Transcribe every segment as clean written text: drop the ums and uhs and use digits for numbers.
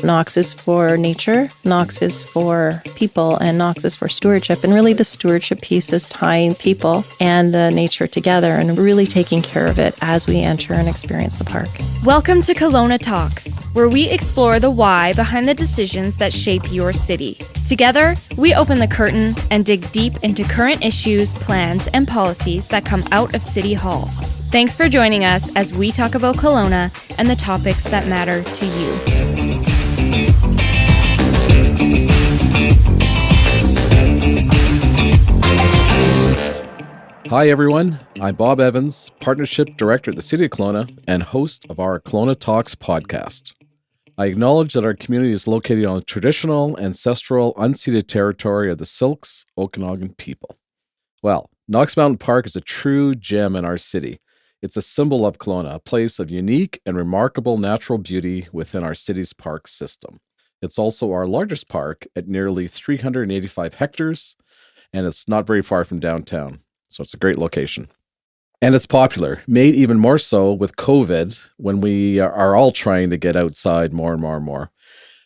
Knox is for nature, Knox is for people, and Knox is for stewardship. And really the stewardship piece is tying people and the nature together and really taking care of it as we enter and experience the park. Welcome to Kelowna Talks, where we explore the why behind the decisions that shape your city. Together, we open the curtain and dig deep into current issues, plans, and policies that come out of City Hall. Thanks for joining us as we talk about Kelowna and the topics that matter to you. Hi everyone, I'm Bob Evans, Partnership Director at the City of Kelowna and host of our Kelowna Talks podcast. I acknowledge that our community is located on the traditional, ancestral, unceded territory of the Syilx Okanagan people. Well, Knox Mountain Park is a true gem in our city. It's a symbol of Kelowna, a place of unique and remarkable natural beauty within our city's park system. It's also our largest park at nearly 385 hectares, and it's not very far from downtown. So it's a great location. And it's popular, made even more so with COVID when we are all trying to get outside more and more and more.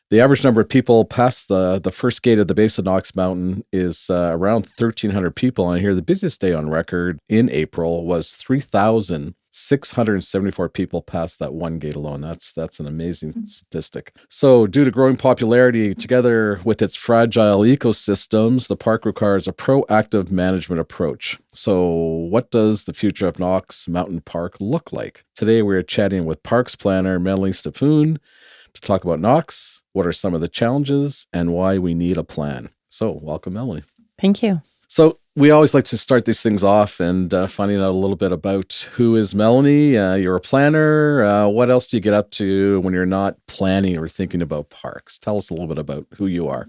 The average number of people past the first gate at the base of Knox Mountain is around 1,300 people. And I hear the busiest day on record in April was 3,674 people past that one gate alone. That's an amazing statistic. So due to growing popularity, together with its fragile ecosystems, the park requires a proactive management approach. So what does the future of Knox Mountain Park look like? Today we're chatting with Parks Planner Melanie Steppuhn to talk about Knox, what are some of the challenges, and why we need a plan. So welcome, Melanie. Thank you. So we always like to start these things off and finding out a little bit about who is Melanie. You're a planner. What else do you get up to when you're not planning or thinking about parks? Tell us a little bit about who you are.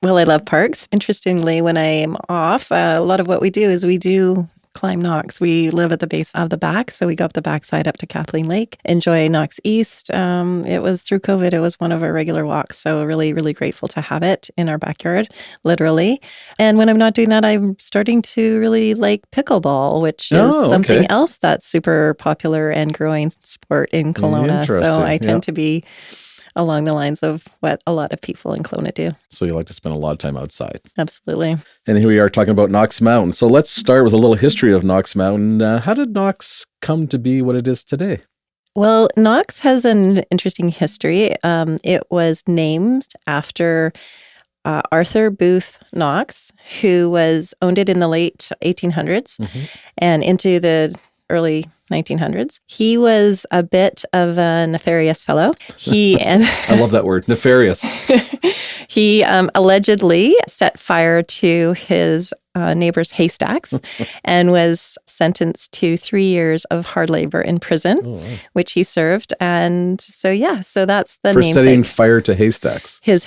Well, I love parks. Interestingly, when I am off, a lot of what we do is we do climb Knox. We live at the base of the back, so we go up the backside up to Kathleen Lake, enjoy Knox East. It was through COVID, it was one of our regular walks, so really, really grateful to have it in our backyard, literally. And when I'm not doing that, I'm starting to really like pickleball, which is something else that's super popular and growing sport in Kelowna. So I tend to be along the lines of what a lot of people in Kelowna do. So you like to spend a lot of time outside. Absolutely. And here we are talking about Knox Mountain. So let's start with a little history of Knox Mountain. How did Knox come to be what it is today? Well, Knox has an interesting history. It was named after Arthur Booth Knox, who owned it in the late 1800s and into the early 1900s. He was a bit of a nefarious fellow. I love that word, nefarious. He allegedly set fire to his neighbor's haystacks and was sentenced to 3 years of hard labor in prison, which he served. And so that's the namesake. For setting fire to haystacks. His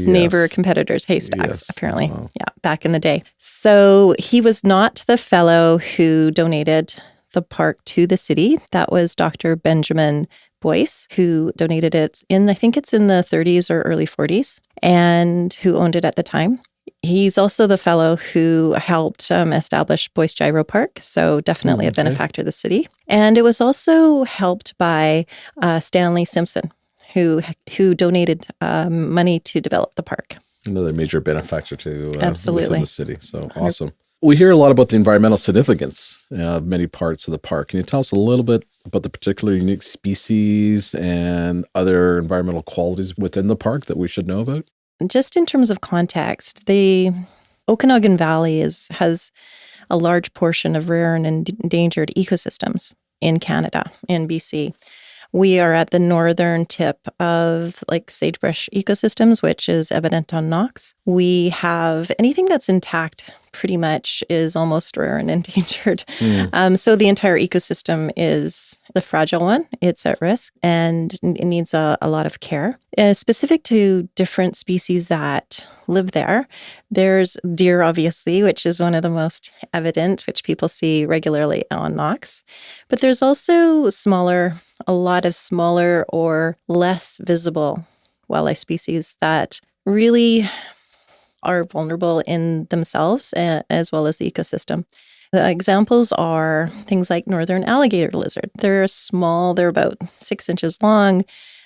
neighbor competitor's haystacks, apparently. Oh. Yeah, back in the day. So he was not the fellow who donated the park to the city. That was Dr. Benjamin Boyce, who donated it I think it's in the 30s or early 40s, and who owned it at the time. He's also the fellow who helped establish Boyce Gyro Park, so definitely a benefactor of the city. And it was also helped by Stanley Simpson, who donated money to develop the park. Another major benefactor to Absolutely. Within the city. So awesome. We hear a lot about the environmental significance of many parts of the park. Can you tell us a little bit about the particular unique species and other environmental qualities within the park that we should know about? Just in terms of context, the Okanagan Valley has a large portion of rare and endangered ecosystems in Canada, in BC. We are at the northern tip of sagebrush ecosystems, which is evident on Knox. We have anything that's intact pretty much is almost rare and endangered. So the entire ecosystem is the fragile one. It's at risk and it needs a lot of care. Specific to different species that live there, there's deer, obviously, which is one of the most evident, which people see regularly on Knox. But there's also a lot of smaller or less visible wildlife species that really are vulnerable in themselves as well as the ecosystem. The examples are things like northern alligator lizard. They're small, they're about 6 inches long.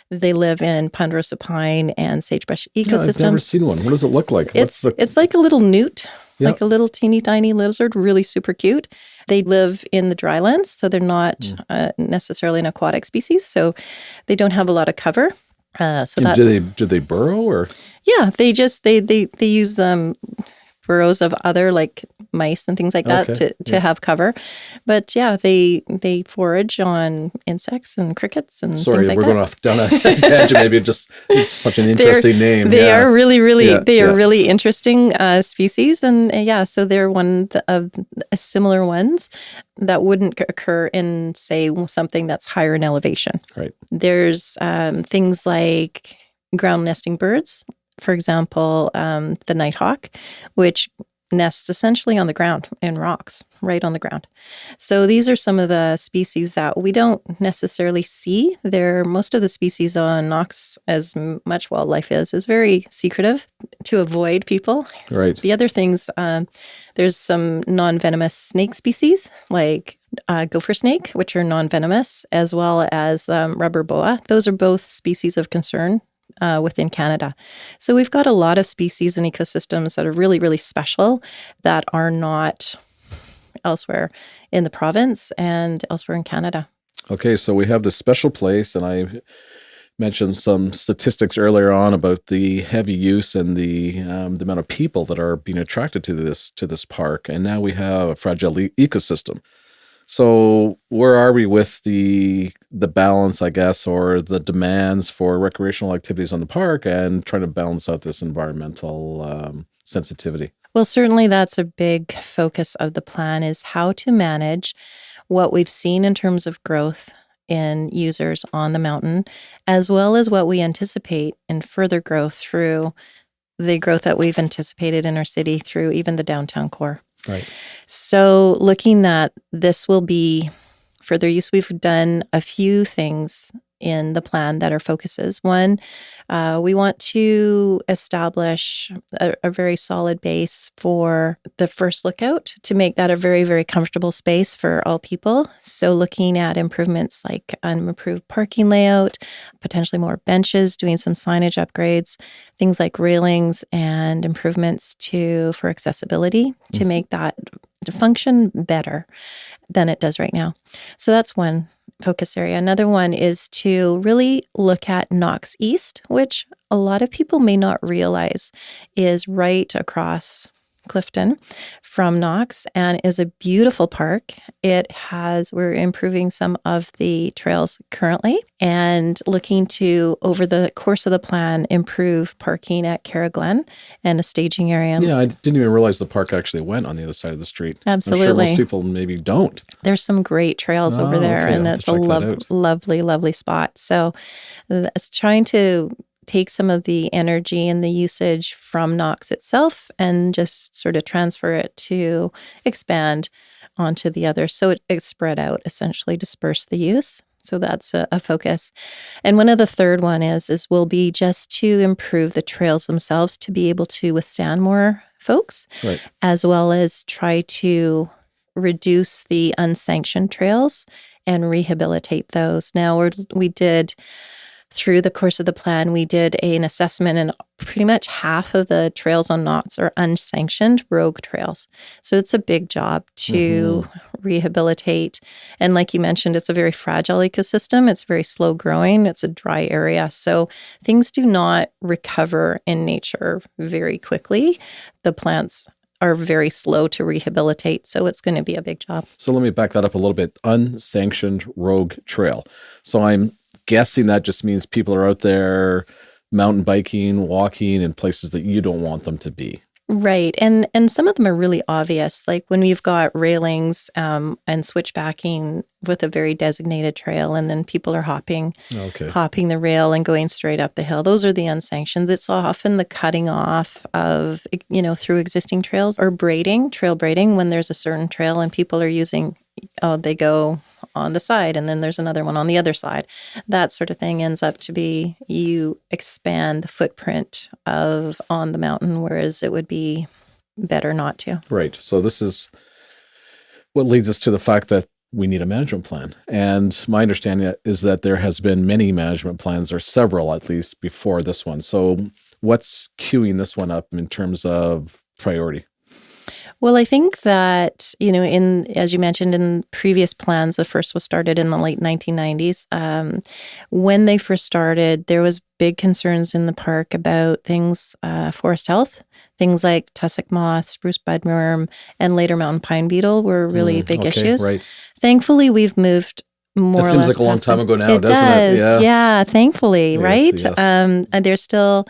They live in ponderosa pine and sagebrush Yeah, I've never ecosystems. seen one. What does it look like? It's like a little newt, Yeah. like a little teeny tiny lizard, really super cute. They live in the drylands, so they're not necessarily an aquatic species, so they don't have a lot of cover. So And that's do they burrow or? yeah. They use burrows of other like mice and things like that Okay, to have cover. But yeah, they forage on insects and crickets and Sorry, things like we're that. going off down a tangent. Maybe it's such an interesting name. They Yeah. are really, really, Yeah, they are yeah. really interesting species, and yeah, so they're one of similar ones that wouldn't occur in, say, something that's higher in elevation. Right. There's things like ground nesting birds, for example, the nighthawk, which nests essentially on the ground in rocks, right on the ground. So these are some of the species that we don't necessarily see. Most of the species on Knox, as much wildlife is very secretive to avoid people. Right. The other things, there's some non-venomous snake species like gopher snake, which are non-venomous, as well as rubber boa. Those are both species of concern within Canada. So we've got a lot of species and ecosystems that are really, really special that are not elsewhere in the province and elsewhere in Canada. Okay, so we have this special place, and I mentioned some statistics earlier on about the heavy use and the amount of people that are being attracted to this park, and now we have a fragile ecosystem. So where are we with the balance, I guess, or the demands for recreational activities on the park and trying to balance out this environmental sensitivity? Well, certainly that's a big focus of the plan, is how to manage what we've seen in terms of growth in users on the mountain, as well as what we anticipate in further growth through the growth that we've anticipated in our city through even the downtown core. Right. So looking that this will be further use, we've done a few things in the plan that are focuses. One, we want to establish a very solid base for the first lookout to make that a very, very comfortable space for all people. So looking at improvements like an improved parking layout, potentially more benches, doing some signage upgrades, things like railings and improvements for accessibility to make that function better than it does right now. So that's one focus area. Another one is to really look at Knox East, which a lot of people may not realize is right across Clifton from Knox and is a beautiful park. We're improving some of the trails currently and looking to, over the course of the plan, improve parking at Cara Glen and a staging area. Yeah, I didn't even realize the park actually went on the other side of the street. Absolutely. I'm sure most people maybe don't. There's some great trails over there, okay, and I'll have it's to a check that out. lovely, lovely spot. So it's trying to take some of the energy and the usage from Knox itself and just sort of transfer it to expand onto the others. So it's spread out, essentially disperse the use. So that's a focus. And one of the third one will be just to improve the trails themselves to be able to withstand more folks, Right. as well as try to reduce the unsanctioned trails and rehabilitate those. Now we did, through the course of the plan, we did an assessment, and pretty much half of the trails on Knox are unsanctioned rogue trails. So it's a big job to rehabilitate. And like you mentioned, it's a very fragile ecosystem. It's very slow growing. It's a dry area. So things do not recover in nature very quickly. The plants are very slow to rehabilitate. So it's going to be a big job. So let me back that up a little bit. Unsanctioned rogue trail. So I'm guessing that just means people are out there mountain biking, walking in places that you don't want them to be. Right. And some of them are really obvious, like when we've got railings and switchbacking with a very designated trail, and then people are hopping the rail and going straight up the hill. Those are the unsanctioned. It's often the cutting off of, through existing trails, or trail braiding when there's a certain trail and people are using, they go on the side and then there's another one on the other side. That sort of thing ends up to be, you expand the footprint on the mountain, whereas it would be better not to. Right. So this is what leads us to the fact that we need a management plan. And my understanding is that there has been many management plans, or several at least, before this one. So what's queuing this one up in terms of priority? Well, I think that, as you mentioned in previous plans, the first was started in the late 1990s. When they first started, there was big concerns in the park about things, forest health, things like tussock moth, spruce budworm, and later mountain pine beetle were really big issues. Right. Thankfully, we've moved more or less. That seems like a long time ago now, doesn't it? Yeah, thankfully, Yes, right? yes. And there's still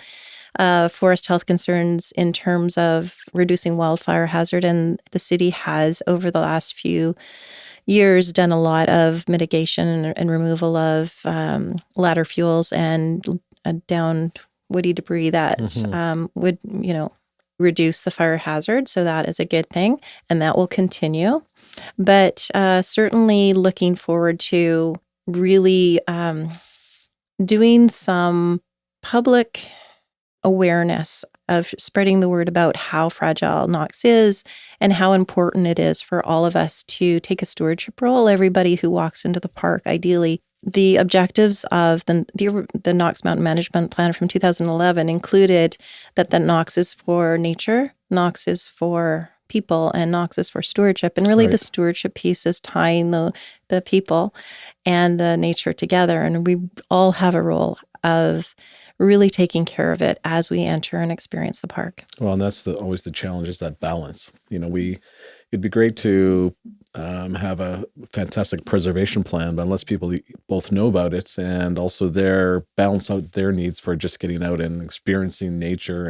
forest health concerns in terms of reducing wildfire hazard. And the city has, over the last few years, done a lot of mitigation and removal of ladder fuels and down woody debris that would, reduce the fire hazard. So that is a good thing, and that will continue. But certainly looking forward to really doing some public awareness of spreading the word about how fragile Knox is and how important it is for all of us to take a stewardship role. Everybody who walks into the park, ideally. The objectives of the Knox Mountain Management Plan from 2011 included that the Knox is for nature, Knox is for people, and Knox is for stewardship. And really the stewardship piece is tying the people and the nature together. And we all have a role of really taking care of it as we enter and experience the park. Well, and that's always the challenge, is that balance. It'd be great to have a fantastic preservation plan, but unless people both know about it and also balance out their needs for just getting out and experiencing nature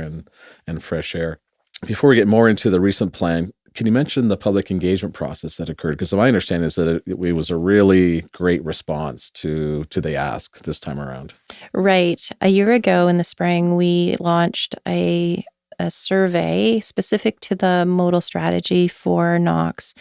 and fresh air. Before we get more into the recent plan, can you mention the public engagement process that occurred? Because my understanding is that it was a really great response to the ask this time around. Right. A year ago in the spring, we launched a survey specific to the modal strategy for Knox.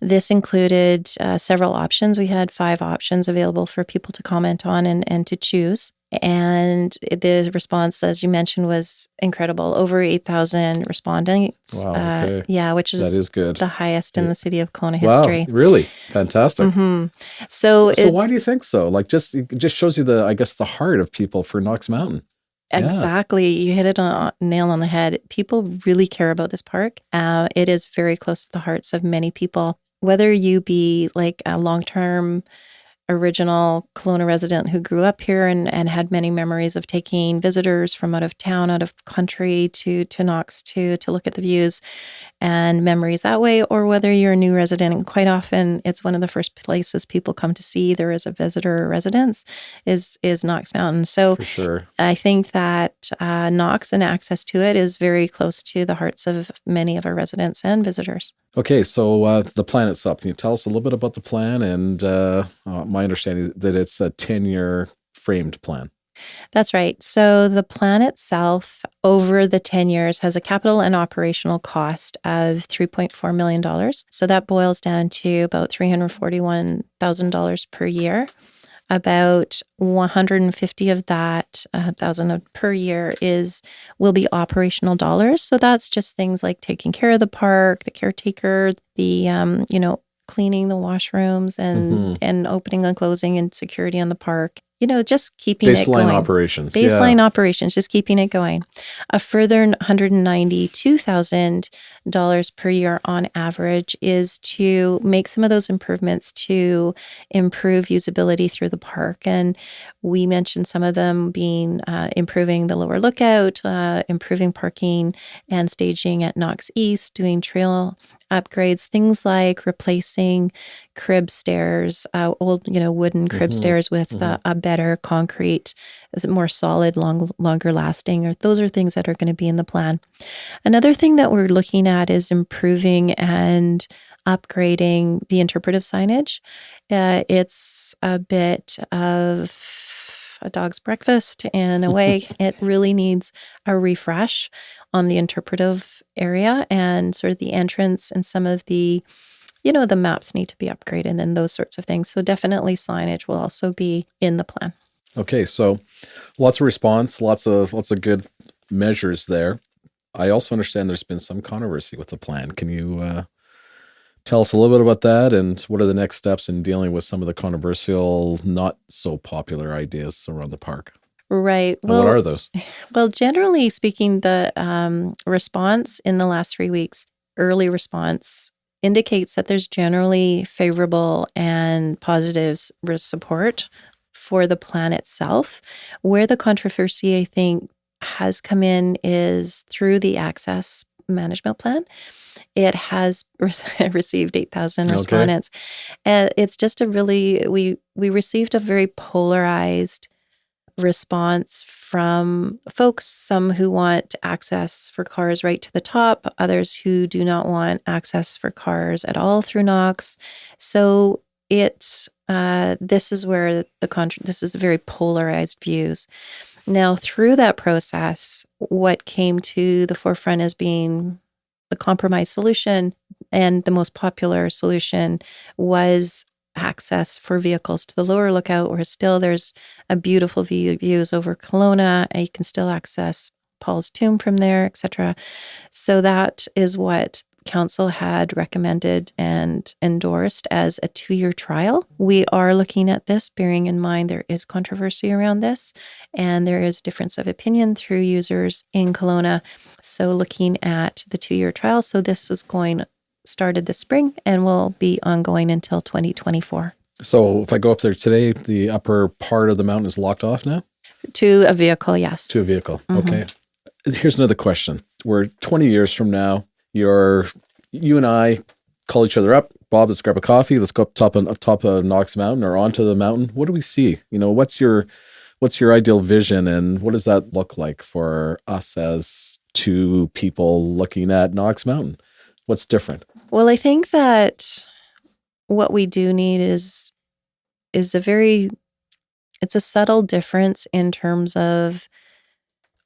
This included several options. We had 5 options available for people to comment on and to choose. And the response, as you mentioned, was incredible. Over 8,000 respondents. Wow, okay. Which is, that is good. The highest in the city of Kelowna history. Wow, really? Fantastic. Mm-hmm. So why do you think so? It just shows you the heart of people for Knox Mountain. Exactly. You hit it on nail on the head. People really care about this park. It is very close to the hearts of many people, whether you be like a long-term original Kelowna resident who grew up here and had many memories of taking visitors from out of town, out of country to Knox to look at the views and memories that way, or whether you're a new resident. And quite often it's one of the first places people come to see either as a visitor or residence is Knox Mountain. So for sure. I think that Knox and access to it is very close to the hearts of many of our residents and visitors. Okay, so the plan itself, can you tell us a little bit about the plan? And my understanding that it's a 10-year framed plan. That's right. So the plan itself over the 10 years has a capital and operational cost of $3.4 million. So that boils down to about $341,000 per year. About 150 of that, 1,000 per year will be operational dollars. So that's just things like taking care of the park, the caretaker, the cleaning the washrooms and opening and closing and security on the park. Just keeping it going. Baseline operations, just keeping it going. A further $192,000 per year on average is to make some of those improvements to improve usability through the park. And we mentioned some of them being improving the lower lookout, improving parking and staging at Knox East, doing trail upgrades, things like replacing crib stairs, old, wooden crib stairs with a better concrete, is it more solid, longer lasting, or those are things that are going to be in the plan. Another thing that we're looking at is improving and upgrading the interpretive signage. It's a bit of a dog's breakfast in a way. It really needs a refresh on the interpretive area, and sort of the entrance and some of the the maps need to be upgraded and those sorts of things. So definitely signage will also be in the plan. Okay, so lots of response, lots of good measures there. I also understand there's been some controversy with the plan. Can you tell us a little bit about that, and what are the next steps in dealing with some of the controversial, not so popular ideas around the park? Right. And what are those? Well, generally speaking, the response in the last 3 weeks, early response, indicates that there's generally favorable and positive support for the plan itself. Where the controversy, I think, has come in is through the access management plan. It has received 8,000 Okay. respondents. It's just we received a very polarized response from folks, some who want access for cars right to the top, others who do not want access for cars at all through Knox. So this is where this is very polarized views. Now, through that process, what came to the forefront as being the compromise solution and the most popular solution was access for vehicles to the lower lookout, where still there's a beautiful views over Kelowna, and you can still access Paul's Tomb from there, etc. So that is what council had recommended and endorsed as a 2-year trial. We are looking at this, bearing in mind there is controversy around this, and there is difference of opinion through users in Kelowna. So looking at the 2-year trial, so this is started this spring and will be ongoing until 2024. So if I go up there today, the upper part of the mountain is locked off now? To a vehicle, yes. To a vehicle. Mm-hmm. Okay. Here's another question. We're 20 years from now. You and I call each other up. Bob, let's grab a coffee. Let's go up top of Knox Mountain or onto the mountain. What do we see? What's your ideal vision, and what does that look like for us as two people looking at Knox Mountain? What's different? Well, I think that what we do need is it's a subtle difference in terms of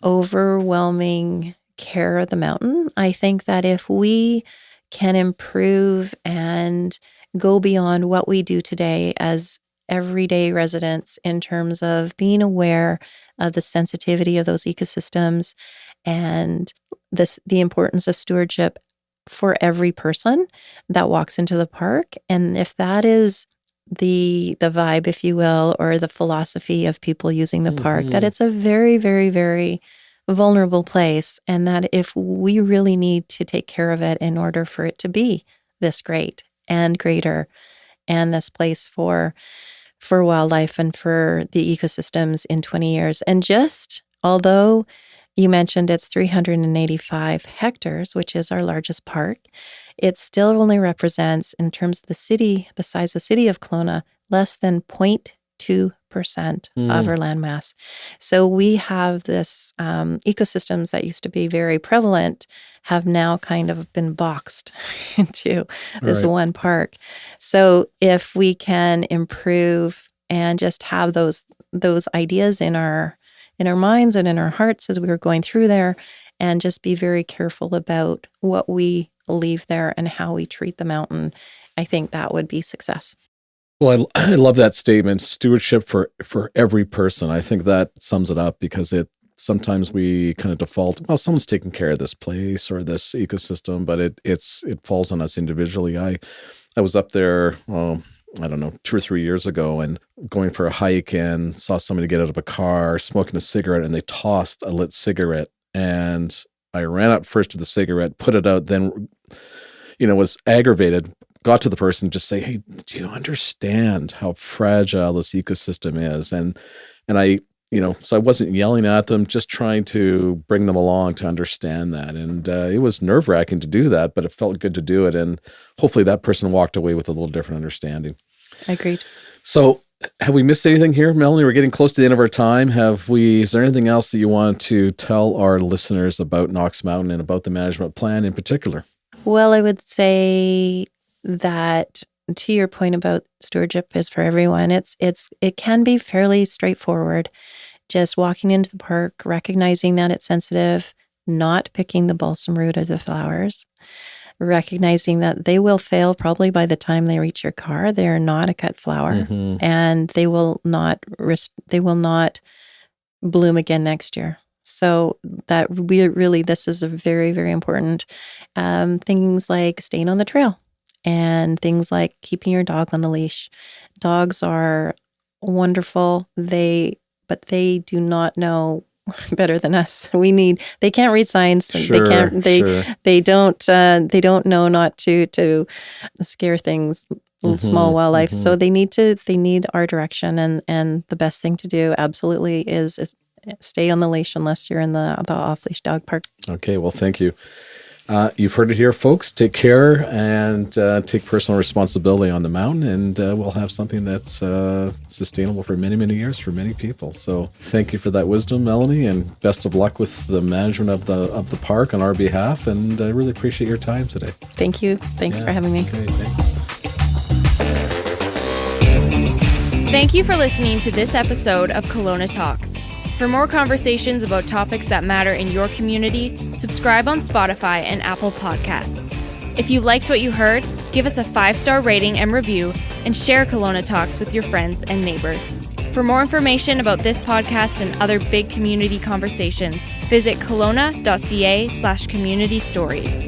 overwhelming care of the mountain. I think that if we can improve and go beyond what we do today as everyday residents in terms of being aware of the sensitivity of those ecosystems and the importance of stewardship for every person that walks into the park. And if that is the vibe, if you will, or the philosophy of people using the park, that it's a very, very, very vulnerable place, and that if we really need to take care of it in order for it to be this great and greater, and this place for wildlife and for the ecosystems in 20 years. And just although you mentioned it's 385 hectares, which is our largest park, it still only represents, in terms of the size of the city of Kelowna, less than 0.2% of our landmass. So we have this ecosystems that used to be very prevalent have now kind of been boxed into this one park. So if we can improve and just have those ideas in our minds and in our hearts as we were going through there, and just be very careful about what we leave there and how we treat the mountain, I think that would be success. Well, I love that statement, stewardship for every person. I think that sums it up, because sometimes we kind of default, well, someone's taking care of this place or this ecosystem, but it falls on us individually. I was up there, I don't know, 2 or 3 years ago, and going for a hike, and saw somebody get out of a car smoking a cigarette, and they tossed a lit cigarette. And I ran up first to the cigarette, put it out, then, was aggravated, got to the person, just say, hey, do you understand how fragile this ecosystem is? And I, so I wasn't yelling at them, just trying to bring them along to understand that. And it was nerve-wracking to do that, but it felt good to do it. And hopefully that person walked away with a little different understanding. Agreed. So have we missed anything here, Melanie? We're getting close to the end of our time. Is there anything else that you want to tell our listeners about Knox Mountain and about the management plan in particular? Well, I would say that, to your point about stewardship is for everyone, it can be fairly straightforward. Just walking into the park, recognizing that it's sensitive, not picking the balsam root of the flowers, recognizing that they will fail probably by the time they reach your car. They are not a cut flower, and they will not bloom again next year. So that this is a very, very important. Things like staying on the trail and things like keeping your dog on the leash. Dogs are wonderful. But they do not know better than us. They can't read signs. Sure, They don't know not to scare things, small wildlife. So they need our direction, and the best thing to do absolutely is stay on the leash unless you're in the off-leash dog park. Okay, well, thank you. You've heard it here, folks. Take care and take personal responsibility on the mountain, and we'll have something that's sustainable for many, many years for many people. So thank you for that wisdom, Melanie, and best of luck with the management of the park on our behalf, and I really appreciate your time today. Thank you. Thanks for having me. Okay, thanks. Thank you for listening to this episode of Kelowna Talks. For more conversations about topics that matter in your community, subscribe on Spotify and Apple Podcasts. If you liked what you heard, give us a 5-star rating and review, and share Kelowna Talks with your friends and neighbors. For more information about this podcast and other big community conversations, visit kelowna.ca/community stories.